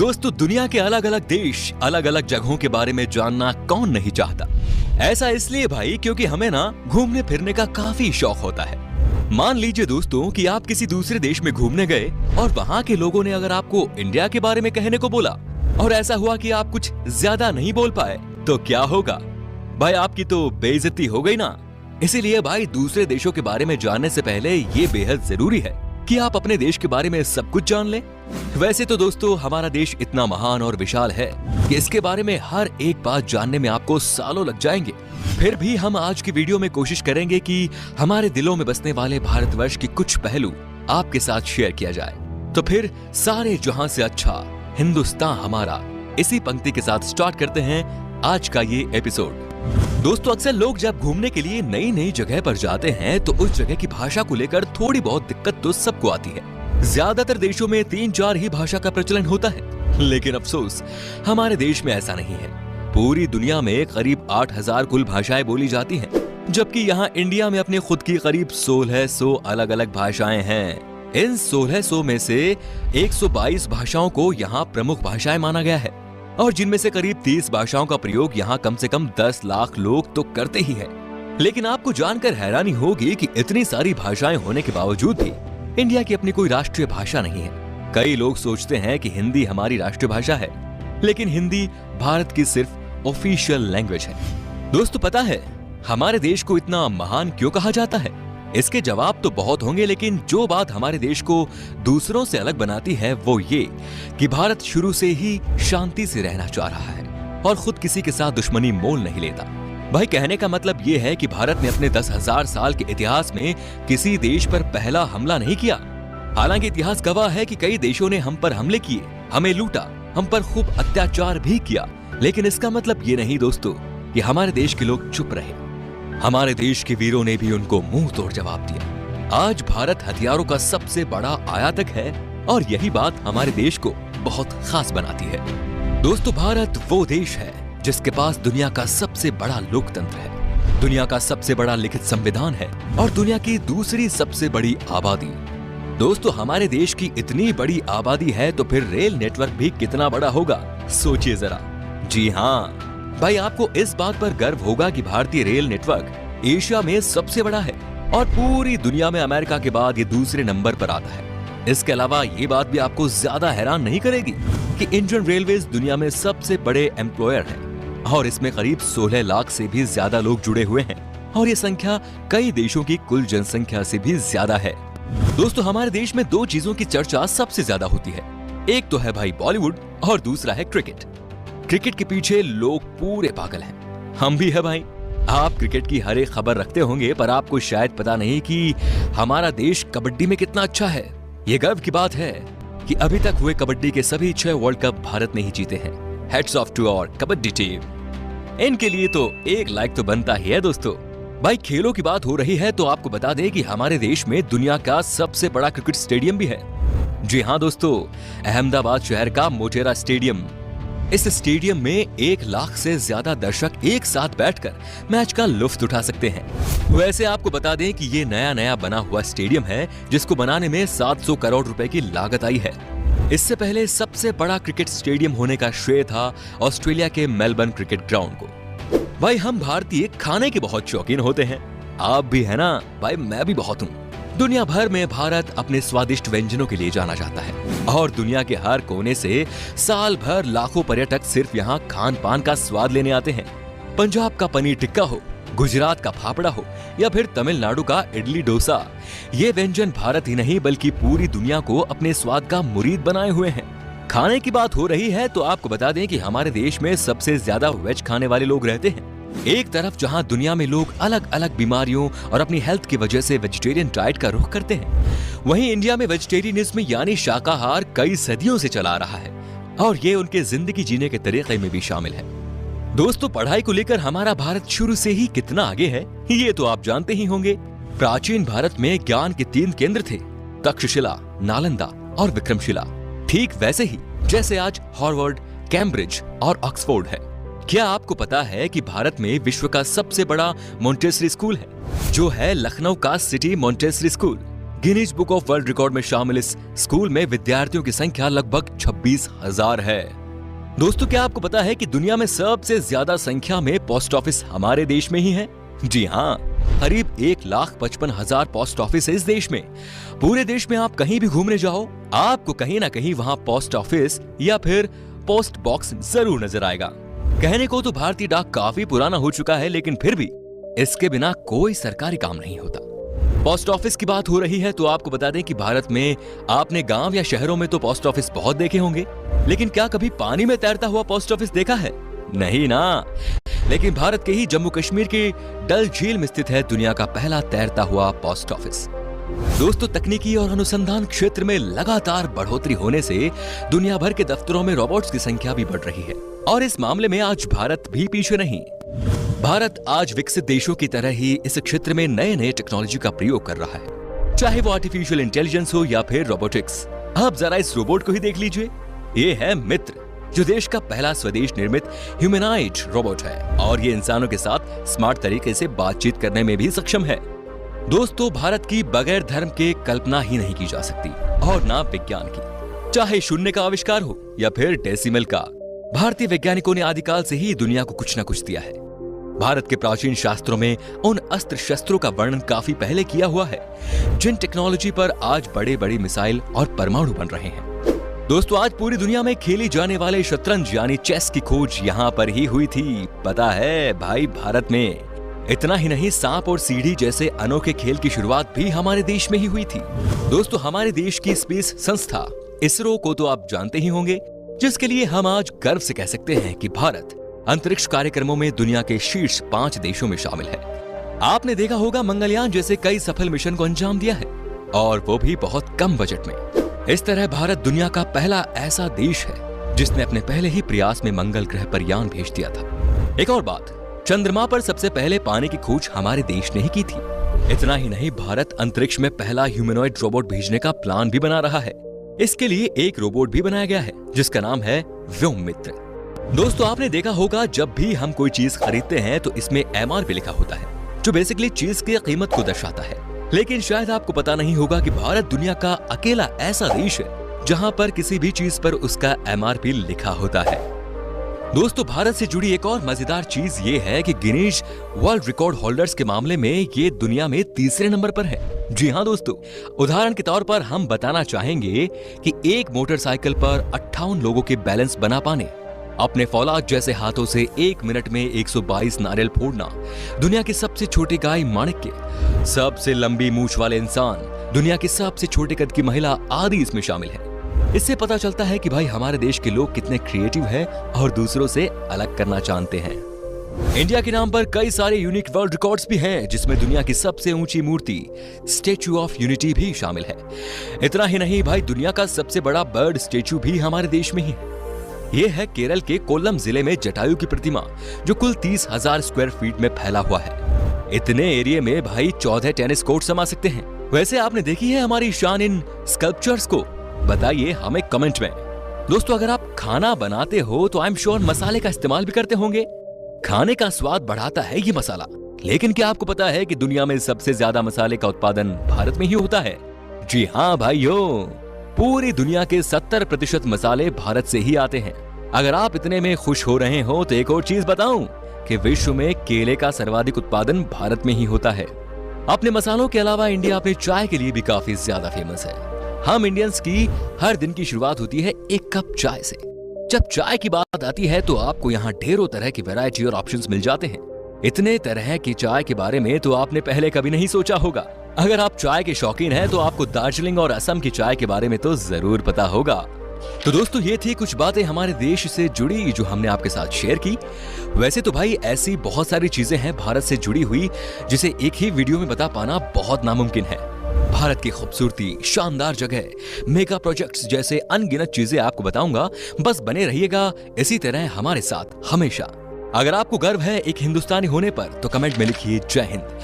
दोस्तों, दुनिया के अलग अलग देश, अलग अलग जगहों के बारे में जानना कौन नहीं चाहता। ऐसा इसलिए भाई क्योंकि हमें ना घूमने फिरने का काफी शौक होता है। मान लीजिए दोस्तों कि आप किसी दूसरे देश में घूमने गए और वहाँ के लोगों ने अगर आपको इंडिया के बारे में कहने को बोला और ऐसा हुआ कि आप कुछ ज्यादा नहीं बोल पाए, तो क्या होगा भाई? आपकी तो बेइज्जती हो गई ना। इसीलिए भाई दूसरे देशों के बारे में जानने से पहले ये बेहद जरूरी है कि आप अपने देश के बारे में सब कुछ जान लें। वैसे तो दोस्तों हमारा देश इतना महान और विशाल है कि इसके बारे में हर एक बात जानने में आपको सालों लग जाएंगे। फिर भी हम आज की वीडियो में कोशिश करेंगे कि हमारे दिलों में बसने वाले भारतवर्ष के कुछ पहलू आपके साथ शेयर किया जाए। तो फिर सारे जहां से अच्छा हिंदुस्तान हमारा, इसी पंक्ति के साथ स्टार्ट करते हैं आज का ये एपिसोड। दोस्तों, अक्सर लोग जब घूमने के लिए नई नई जगह पर जाते हैं तो उस जगह की भाषा को लेकर थोड़ी बहुत दिक्कत तो सबको आती है। ज्यादातर देशों में 3-4 ही भाषा का प्रचलन होता है, लेकिन अफसोस हमारे देश में ऐसा नहीं है। पूरी दुनिया में करीब 8000 कुल भाषाएं बोली जाती हैं, जबकि यहाँ इंडिया में अपने खुद की करीब 1600 अलग अलग भाषाएं हैं। इन 1600 में से 122 भाषाओं को यहाँ प्रमुख भाषाएं माना गया है और जिनमें से करीब 30 भाषाओं का प्रयोग यहाँ कम से कम 10 लाख लोग तो करते ही हैं। लेकिन आपको जानकर हैरानी होगी कि इतनी सारी भाषाएं होने के बावजूद भी इंडिया की अपनी कोई राष्ट्रीय भाषा नहीं है। कई लोग सोचते हैं कि हिंदी हमारी राष्ट्रीय भाषा है, लेकिन हिंदी भारत की सिर्फ ऑफिशियल लैंग्वेज है। दोस्तों, पता है हमारे देश को इतना महान क्यों कहा जाता है? इसके जवाब तो बहुत होंगे, लेकिन जो बात हमारे देश को दूसरों से अलग बनाती है वो ये कि भारत शुरू से ही शांति से रहना चाह रहा है और खुद किसी के साथ दुश्मनी मोल नहीं लेता। भाई, कहने का मतलब ये है कि भारत ने अपने 10,000 साल के इतिहास में किसी देश पर पहला हमला नहीं किया। हालांकि इतिहास गवाह है कि कई देशों ने हम पर हमले किए, हमें लूटा, हम पर खूब अत्याचार भी किया, लेकिन इसका मतलब ये नहीं दोस्तों कि हमारे देश के लोग चुप रहे। हमारे देश के वीरों ने भी उनको मुंह तोड़ जवाब दिया। आज भारत हथियारों का सबसे बड़ा आयातक है और यही बात हमारे देश को बहुत खास बनाती है। दोस्तों, भारत वो देश है जिसके पास दुनिया का सबसे बड़ा लोकतंत्र है, दुनिया का सबसे बड़ा लिखित संविधान है और दुनिया की दूसरी सबसे बड़ी आबादी। दोस्तों, हमारे देश की इतनी बड़ी आबादी है तो फिर रेल नेटवर्क भी कितना बड़ा होगा, सोचिए जरा। जी हाँ भाई, आपको इस बात पर गर्व होगा कि भारतीय रेल नेटवर्क एशिया में सबसे बड़ा है और पूरी दुनिया में अमेरिका के बाद ये दूसरे नंबर पर आता है। इसके अलावा ये बात भी आपको ज्यादा हैरान नहीं करेगी कि इंडियन रेलवेज दुनिया में सबसे बड़े एम्प्लॉयर है और इसमें करीब 16 लाख से भी ज्यादा लोग जुड़े हुए हैं और ये संख्या कई देशों की कुल जनसंख्या से भी ज्यादा है। दोस्तों, हमारे देश में 2 चीजों की चर्चा सबसे ज्यादा होती है। एक तो है भाई बॉलीवुड और दूसरा है क्रिकेट। क्रिकेट के पीछे लोग पूरे पागल हैं, हम भी है भाई। आप क्रिकेट की हर एक खबर रखते होंगे, पर आपको शायद पता नहीं कि हमारा देश कबड्डी में कितना अच्छा है। ये गर्व की बात है कि अभी तक हुए कबड्डी के सभी 6 वर्ल्ड कप भारत ने ही जीते हैं। Heads of to our kabaddi team. इनके लिए तो एक लाइक तो बनता ही है। दोस्तों, भाई खेलों की बात हो रही है तो आपको बता दें कि हमारे देश में दुनिया का सबसे बड़ा क्रिकेट स्टेडियम भी है। जी हाँ दोस्तों, अहमदाबाद शहर का मोटेरा स्टेडियम। इस स्टेडियम में 1 लाख से ज्यादा दर्शक एक साथ बैठकर मैच का लुत्फ उठा सकते हैं। वैसे आपको बता दें कि ये नया बना हुआ स्टेडियम है जिसको बनाने में 700 करोड़ रुपए की लागत आई है। इससे पहले सबसे बड़ा क्रिकेट स्टेडियम होने का श्रेय था ऑस्ट्रेलिया के मेलबर्न क्रिकेट ग्राउंड को। भाई, हम भारतीय खाने के बहुत शौकीन होते हैं, आप भी है ना? भाई, मैं भी बहुत हूँ। दुनिया भर में भारत अपने स्वादिष्ट व्यंजनों के लिए जाना जाता है और दुनिया के हर कोने से साल भर लाखों पर्यटक सिर्फ यहाँ खान पान का स्वाद लेने आते हैं। पंजाब का पनीर टिक्का हो, गुजरात का फाफड़ा हो या फिर तमिलनाडु का इडली डोसा, ये व्यंजन भारत ही नहीं बल्कि पूरी दुनिया को अपने स्वाद का मुरीद बनाए हुए हैं। खाने की बात हो रही है तो आपको बता दें कि हमारे देश में सबसे ज्यादा वेज खाने वाले लोग रहते हैं। एक तरफ जहां दुनिया में लोग अलग अलग बीमारियों और अपनी हेल्थ की वजह से वेजिटेरियन डाइट का रुख करते हैं, वहीं इंडिया में वेजिटेरियनिज्म यानी शाकाहार कई सदियों से चला रहा है और ये उनके जिंदगी जीने के तरीके में भी शामिल है। दोस्तों, पढ़ाई को लेकर हमारा भारत शुरू से ही कितना आगे है ये तो आप जानते ही होंगे। प्राचीन भारत में ज्ञान के 3 केंद्र थे, तक्षशिला, नालंदा और विक्रमशिला। ठीक वैसे ही जैसे आज हार्वर्ड, कैम्ब्रिज और ऑक्सफोर्ड है। क्या आपको पता है कि भारत में विश्व का सबसे बड़ा मॉन्टेसरी स्कूल है, जो है लखनऊ का city Montessori school. Guinness book of world record में शामिल इस स्कूल में विद्यार्थियों की संख्या लगभग 26,000 है। दोस्तों, क्या आपको पता है कि दुनिया में सबसे ज्यादा संख्या में पोस्ट ऑफिस हमारे देश में ही है? जी हाँ, करीब 1,55,000 पोस्ट ऑफिस है इस देश में। पूरे देश में आप कहीं भी घूमने जाओ, आपको कहीं ना कहीं वहाँ पोस्ट ऑफिस या फिर पोस्ट बॉक्स जरूर नजर आएगा। कहने को तो भारतीय डाक काफी पुराना हो चुका है, लेकिन फिर भी इसके बिना कोई सरकारी काम नहीं होता। पोस्ट ऑफिस की बात हो रही है तो आपको बता दें कि भारत में आपने गांव या शहरों में तो पोस्ट ऑफिस बहुत देखे होंगे, लेकिन क्या कभी पानी में तैरता हुआ पोस्ट ऑफिस देखा है? नहीं ना। लेकिन भारत के ही जम्मू कश्मीर के डल झील में स्थित है दुनिया का पहला तैरता हुआ पोस्ट ऑफिस। दोस्तों, तकनीकी और अनुसंधान क्षेत्र में लगातार बढ़ोतरी होने से दुनिया भर के दफ्तरों में रोबोट्स की संख्या भी बढ़ रही है और इस मामले में आज भारत भी पीछे नहीं। भारत आज विकसित देशों की तरह ही इस क्षेत्र में नए नए टेक्नोलॉजी का प्रयोग कर रहा है, चाहे वो आर्टिफिशियल इंटेलिजेंस हो या फिर रोबोटिक्स। आप जरा इस रोबोट को ही देख लीजिए। ये है मित्र, जो देश का पहला स्वदेश निर्मित ह्यूमनॉइड रोबोट है और ये इंसानों के साथ स्मार्ट तरीके से बातचीत करने में भी सक्षम है। दोस्तों, भारत की बगैर धर्म के कल्पना ही नहीं की जा सकती और ना विज्ञान की। चाहे शून्य का आविष्कार हो या फिर डेसिमल का, भारतीय वैज्ञानिकों ने आदिकाल से ही दुनिया को कुछ न कुछ दिया है। भारत के प्राचीन शास्त्रों में उन अस्त्र शस्त्रों का वर्णन काफी पहले किया हुआ है, जिन टेक्नोलॉजी पर आज बड़े बड़े मिसाइल और परमाणु बन रहे हैं। दोस्तों, आज पूरी दुनिया में खेली जाने वाले शतरंज यानी चेस की खोज यहाँ पर ही हुई थी। पता है भाई, भारत में। इतना ही नहीं, सांप और सीढ़ी जैसे अनोखे खेल की शुरुआत भी हमारे देश में ही हुई थी। दोस्तों, हमारे देश की स्पेस संस्था इसरो को तो आप जानते ही होंगे, जिसके लिए हम आज गर्व से कह सकते हैं कि भारत अंतरिक्ष कार्यक्रमों में दुनिया के शीर्ष 5 देशों में शामिल है। आपने देखा होगा, मंगलयान जैसे कई सफल मिशन को अंजाम दिया है और वो भी बहुत कम बजट में। इस तरह भारत दुनिया का पहला ऐसा देश है जिसने अपने पहले ही प्रयास में मंगल ग्रह पर यान भेज दिया था। एक और बात, चंद्रमा पर सबसे पहले पानी की खोज हमारे देश ने ही की थी। इतना ही नहीं, भारत अंतरिक्ष में पहला ह्यूमनॉइड रोबोट भेजने का प्लान भी बना रहा है। इसके लिए एक रोबोट भी बनाया गया है जिसका नाम है व्योममित्र। दोस्तों, आपने देखा होगा, जब भी हम कोई चीज खरीदते हैं तो इसमें MRP लिखा होता है, जो बेसिकली चीज की कीमत को दर्शाता है। लेकिन शायद आपको पता नहीं होगा कि भारत दुनिया का अकेला ऐसा देश है जहां पर किसी भी चीज पर उसका MRP लिखा होता है। दोस्तों, भारत से जुड़ी एक और मजेदार चीज ये है कि गिनीज वर्ल्ड रिकॉर्ड होल्डर्स के मामले में ये दुनिया में तीसरे नंबर पर है। जी हाँ दोस्तों, उदाहरण के तौर पर हम बताना चाहेंगे कि एक मोटरसाइकिल पर 58 लोगों के बैलेंस बना पाने, अपने फौलाद जैसे हाथों से 1 मिनट में 122 नारियल फोड़ना, दुनिया की सबसे छोटी गाय माणिक्य, सबसे लंबी मूंछ वाले इंसान, दुनिया की सबसे छोटे कद की महिला आदि इसमें शामिल है। इससे पता चलता है कि भाई हमारे देश के लोग कितने क्रिएटिव हैं और दूसरों से अलग करना जानते हैं। इंडिया के नाम पर कई सारे यूनिक वर्ल्ड रिकॉर्ड्स भी हैं, जिसमें दुनिया की सबसे ऊंची मूर्ति स्टैच्यू ऑफ यूनिटी भी शामिल है। इतना ही नहीं भाई, दुनिया का सबसे बड़ा बर्ड स्टैच्यू भी हमारे देश में ही है। यह है केरल के कोल्लम जिले में जटायु की प्रतिमा, जो कुल 30,000 स्क्वायर फीट में फैला हुआ है। इतने एरिया में भाई 14 टेनिस कोर्ट समा सकते हैं। वैसे आपने देखी है हमारी शान इन स्कल्पचर्स को? बताइए हमें कमेंट में। दोस्तों, अगर आप खाना बनाते हो तो आई एम श्योर मसाले का इस्तेमाल भी करते होंगे। खाने का स्वाद बढ़ाता है ये मसाला, लेकिन क्या आपको पता है कि दुनिया में सबसे ज्यादा मसाले का उत्पादन भारत में ही होता है? जी हाँ भाइयों, पूरी दुनिया के 70% मसाले भारत से ही आते हैं। अगर आप इतने में खुश हो रहे हो तो एक और चीज बताऊं कि विश्व में केले का सर्वाधिक उत्पादन भारत में ही होता है। अपने मसालों के अलावा इंडिया अपने चाय के लिए भी काफी ज्यादा फेमस है। हम इंडियंस की हर दिन की शुरुआत होती है एक कप चाय से। जब चाय की बात आती है तो आपको यहाँ ढेरों तरह की वैरायटी और ऑप्शंस मिल जाते हैं। इतने तरह की चाय के बारे में तो आपने पहले कभी नहीं सोचा होगा। अगर आप चाय के शौकीन हैं तो आपको दार्जिलिंग और असम की चाय के बारे में तो जरूर पता होगा। तो दोस्तों, ये थी कुछ बातें हमारे देश से जुड़ी जो हमने आपके साथ शेयर की। वैसे तो भाई ऐसी बहुत सारी चीजें हैं भारत से जुड़ी हुई जिसे एक ही वीडियो में बता पाना बहुत नामुमकिन है। भारत की खूबसूरती, शानदार जगह, मेगा प्रोजेक्ट्स जैसे अनगिनत चीजें आपको बताऊंगा। बस बने रहिएगा इसी तरह हमारे साथ हमेशा। अगर आपको गर्व है एक हिंदुस्तानी होने पर तो कमेंट में लिखिए जय हिंद।